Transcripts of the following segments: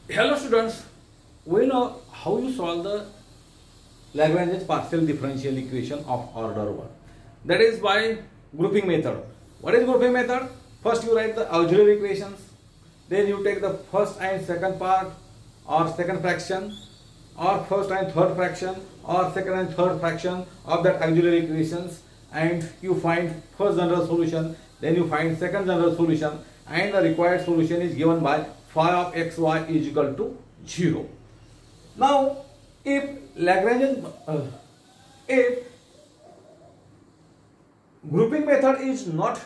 Hello students, we know how you solve the Lagrange's partial differential equation of order 1. That is by grouping method. What is grouping method? First you write the auxiliary equations, then you take the first and second part or second fraction or first and third fraction or second and third fraction of that auxiliary equations, and you find first general solution, then you find second general solution, and the required solution is given by phi of xy is equal to 0. Now, if grouping method is not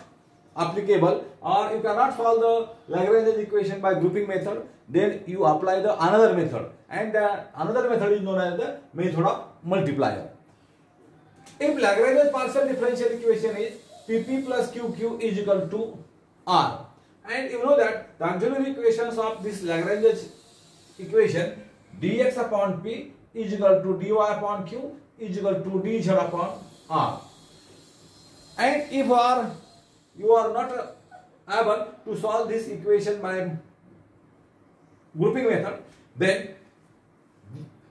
applicable, or you cannot solve the Lagrange's equation by grouping method, then you apply the another method, and another method is known as the method of multiplier. If Lagrange's partial differential equation is Pp plus Qq is equal to R, and you know that the auxiliary equations of this Lagrange's equation dx upon P is equal to dy upon Q is equal to dz upon R. And if you are not able to solve this equation by grouping method, then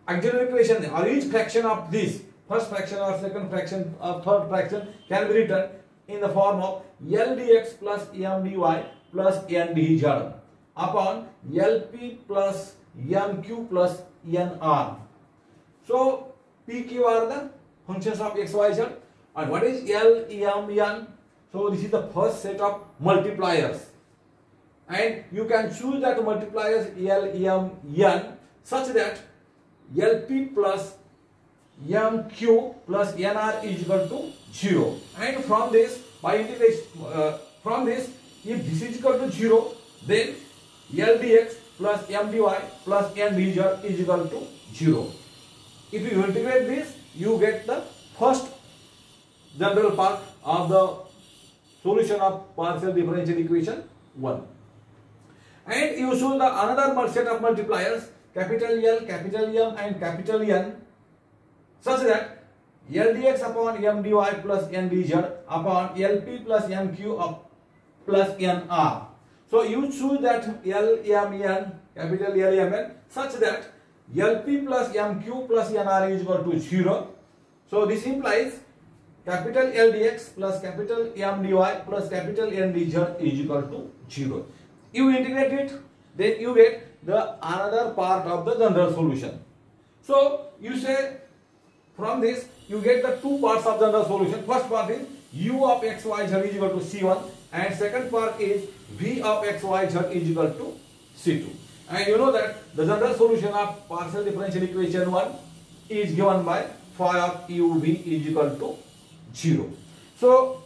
auxiliary equation or each fraction of this first fraction or second fraction or third fraction can be written in the form of L dx plus M dy plus N dz upon Lp plus Nq plus Nr. So Pq are the functions of x, y, z, and what is L, M, N? So this is the first set of multipliers, and you can choose that multipliers L, M, N such that Lp plus Mq plus Nr is equal to 0, and from this by integration if this is equal to 0, then L dx plus M dy plus N dz is equal to 0. If you integrate this, you get the first general part of the solution of partial differential equation 1. And you choose the another set of multipliers capital L, capital M and capital N such that L dx upon M dy plus N dz upon Lp plus Mq plus Nr. So you choose that L, M, N, capital L, M, N such that Lp plus Mq plus Nr is equal to 0. So this implies capital L dx plus capital M dy plus capital N dz is equal to 0. You integrate it, then you get the another part of the general solution. So you say from this you get the two parts of the general solution. First part is u of x, y, z is equal to C1, and second part is v of x, y, z is equal to C2. And you know that the general solution of partial differential equation 1 is given by phi of uv is equal to 0. So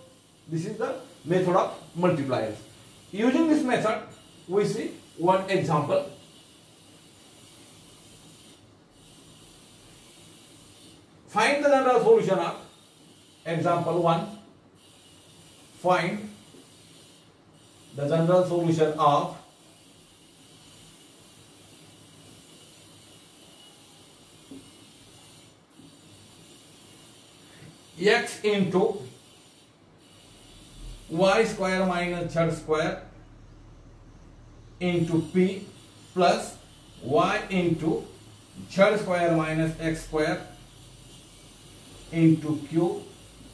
this is the method of multipliers. Using this method, we see one example. Find the general solution of example 1. Find the general solution of x into y square minus z square into p plus y into z square minus x square into q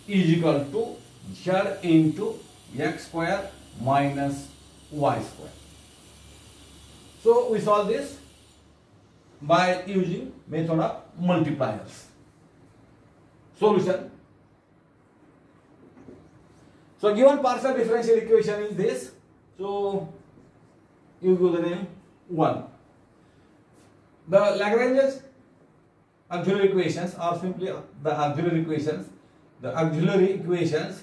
is equal to z into x square minus y square. So we solve this by using method of multipliers. Solution. So given partial differential equation is this. So you give the name 1. The Lagrange's auxiliary equations are simply the auxiliary equations. The auxiliary equations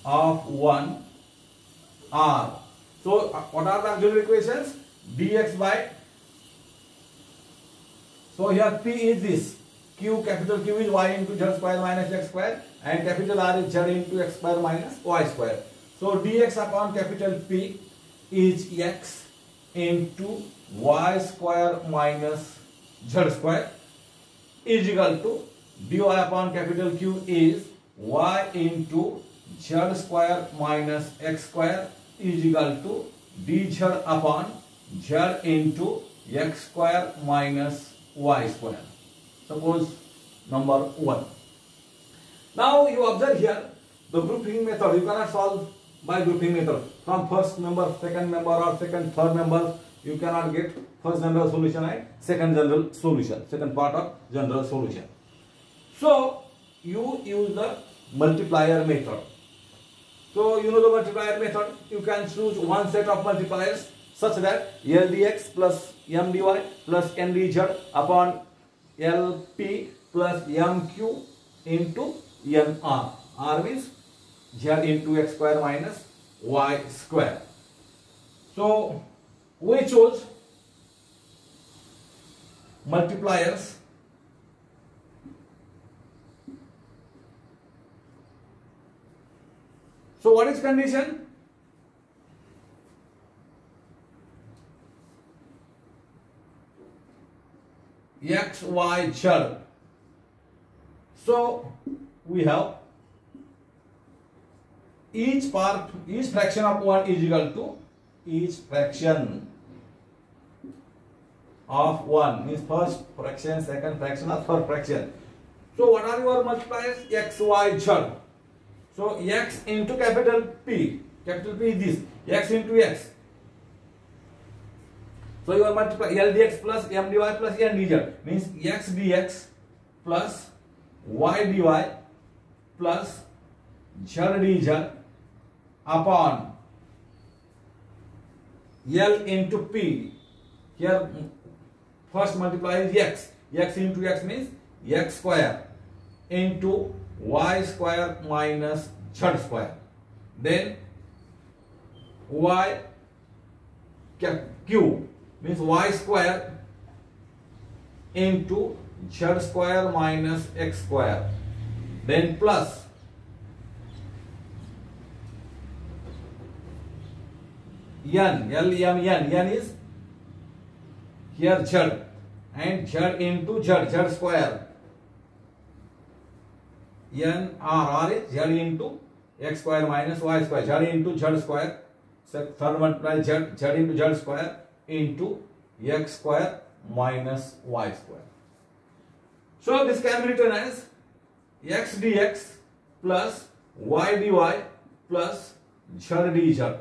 of 1 are. So what are the auxiliary equations? Dx by, so here P is this, Q, capital Q is y into z square minus x square, and capital R is z into x square minus y square. So dx upon capital P is x into y square minus z square is equal to dy upon capital Q is y into z square minus x square is equal to dz upon z into x square minus y square. Suppose number 1. Now you observe here the grouping method. You cannot solve by grouping method. From first member, second member, or second, third member, you cannot get first general solution and second general solution, second part of general solution. So you use the multiplier method. So you know the multiplier method. You can choose one set of multipliers such that L dx plus m dy plus n dz upon Lp plus mq into nr. R means z into x square minus y square. So we chose multipliers So what is condition? X, Y, Z. So we have each fraction of 1 is equal to each fraction of 1 means first fraction, second fraction, or third fraction. So what are your multipliers? X, Y, Z. So x into capital P is this, x into x. So you will multiply L dx plus m dy plus n dz means x dx plus y dy plus z dz upon L into P. Here first multiply is x. X into x means x square into y square minus z square. Then y q means y square into z square minus x square. Then plus n, n is here z and z into z square. N R is z into x square minus y square, z into z square. So third multiply z into z square into x square minus y square. So this can be written as x dx plus y dy plus z dz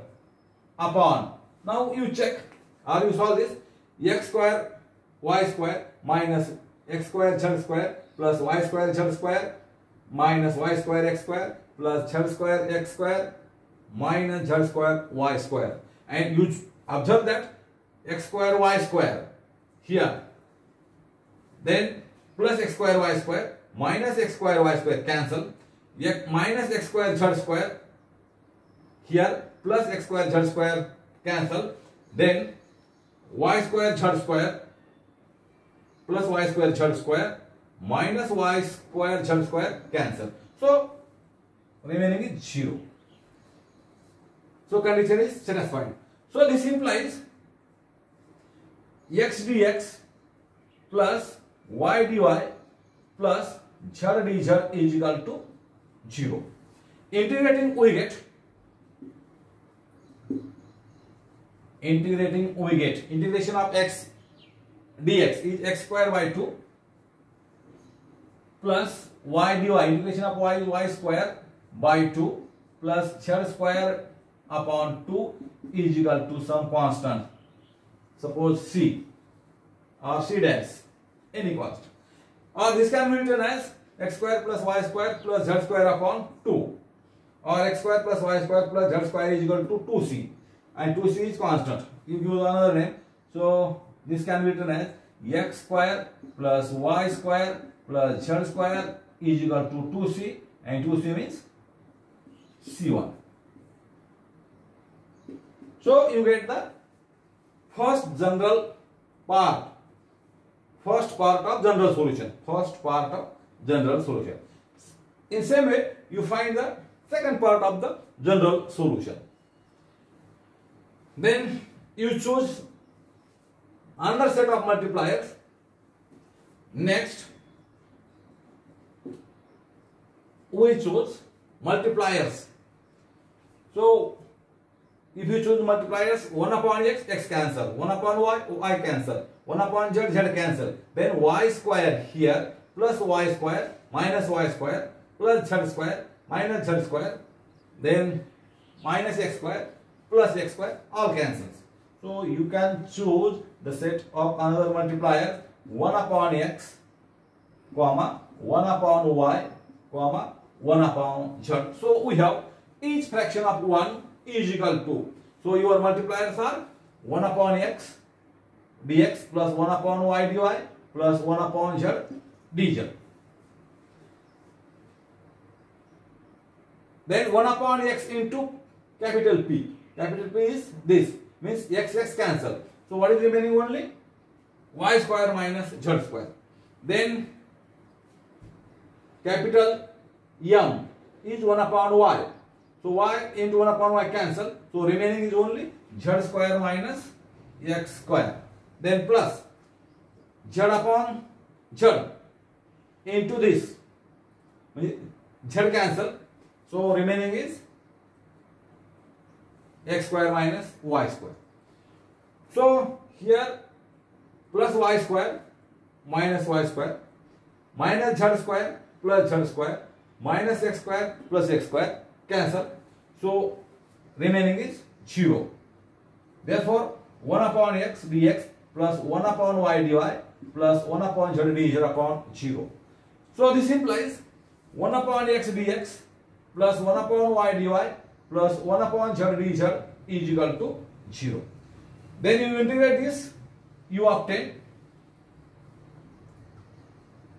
upon. Now you check or you solve this x square y square minus x square z square plus y square z square minus y square x square plus z square x square minus z square y square. And you observe that x square y square here. Then plus x square y square minus x square y square cancel. Minus x square z square here plus x square z square cancel. Then y square z square plus y square z square minus y square z square cancel. So remaining is 0. So condition is satisfied. So this implies x dx plus y dy plus z dz is equal to 0. Integrating we get integration of x dx is x square by 2 plus y dy, integration of y is y square by 2 plus z square upon 2 is equal to some constant, suppose c or c dash, any constant, or this can be written as x square plus y square plus z square upon 2, or x square plus y square plus z square is equal to 2c, and 2c is constant. You give another name, so this can be written as x square plus y square plus z square is equal to 2c, and 2c means c1. So you get the first part of general solution. In same way, you find the second part of the general solution. Then you choose another set of multipliers. Next, we choose multipliers So if you choose multipliers, 1 upon x, x cancel. 1 upon y, y cancel. 1 upon z, z cancel. Then y square here plus y square minus y square plus z square minus z square. Then minus x square plus x square, all cancels. So you can choose the set of another multiplier 1 upon x, comma 1 upon y, comma 1 upon z. So we have each fraction of 1 is equal to. So your multipliers are 1 upon x dx plus 1 upon y dy plus 1 upon z dz. Then 1 upon x into capital P. Capital P is this. Means x cancel. So what is remaining only? Y square minus z square. Then capital M is 1 upon y. So y into 1 upon y cancel. So remaining is only z square minus x square. Then plus z upon z into this. Z cancel. So remaining is x square minus y square. So here plus y square minus y square minus z square plus z square minus x square plus x square cancel. So remaining is 0. Therefore 1 upon x dx plus 1 upon y dy plus 1 upon z dz upon 0. So this implies 1 upon x dx plus 1 upon y dy plus 1 upon z dz is equal to 0. Then you integrate this, you obtain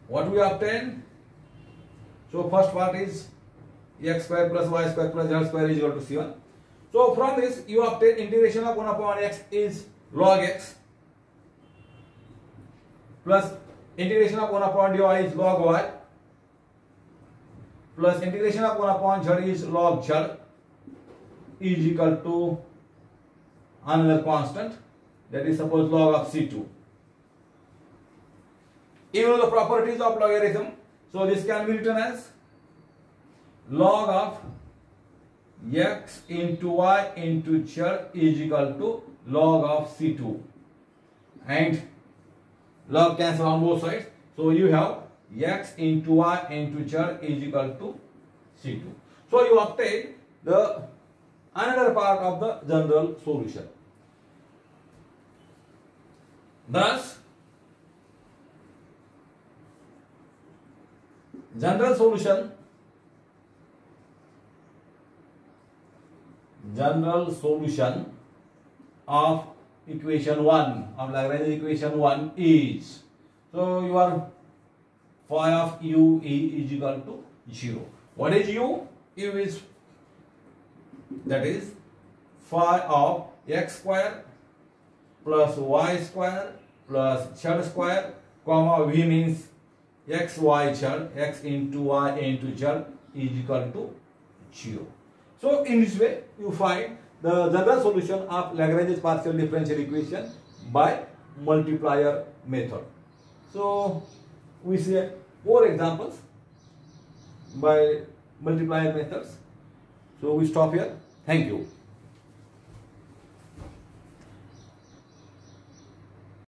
what we obtain. So first part is x square plus y square plus z square is equal to c1. So from this you obtain integration of 1 upon x is log x plus integration of 1 upon dy is log y plus integration of 1 upon z is log z is equal to another constant, that is suppose log of c2. You know the properties of logarithm, so this can be written as log of x into y into z is equal to log of c2, and log cancel on both sides. So you have x into y into z is equal to c2. So you obtain the another part of the general solution. Thus, general solution of equation 1 of Lagrange equation 1 is, so your phi of u is equal to 0. What is u? U is, that is phi of x square plus y square plus z square, comma v means x y z, x into y into z is equal to 0. So in this way you find the general solution of Lagrange's partial differential equation by multiplier method. So we see 4 examples by multiplier methods. So we stop here. Thank you.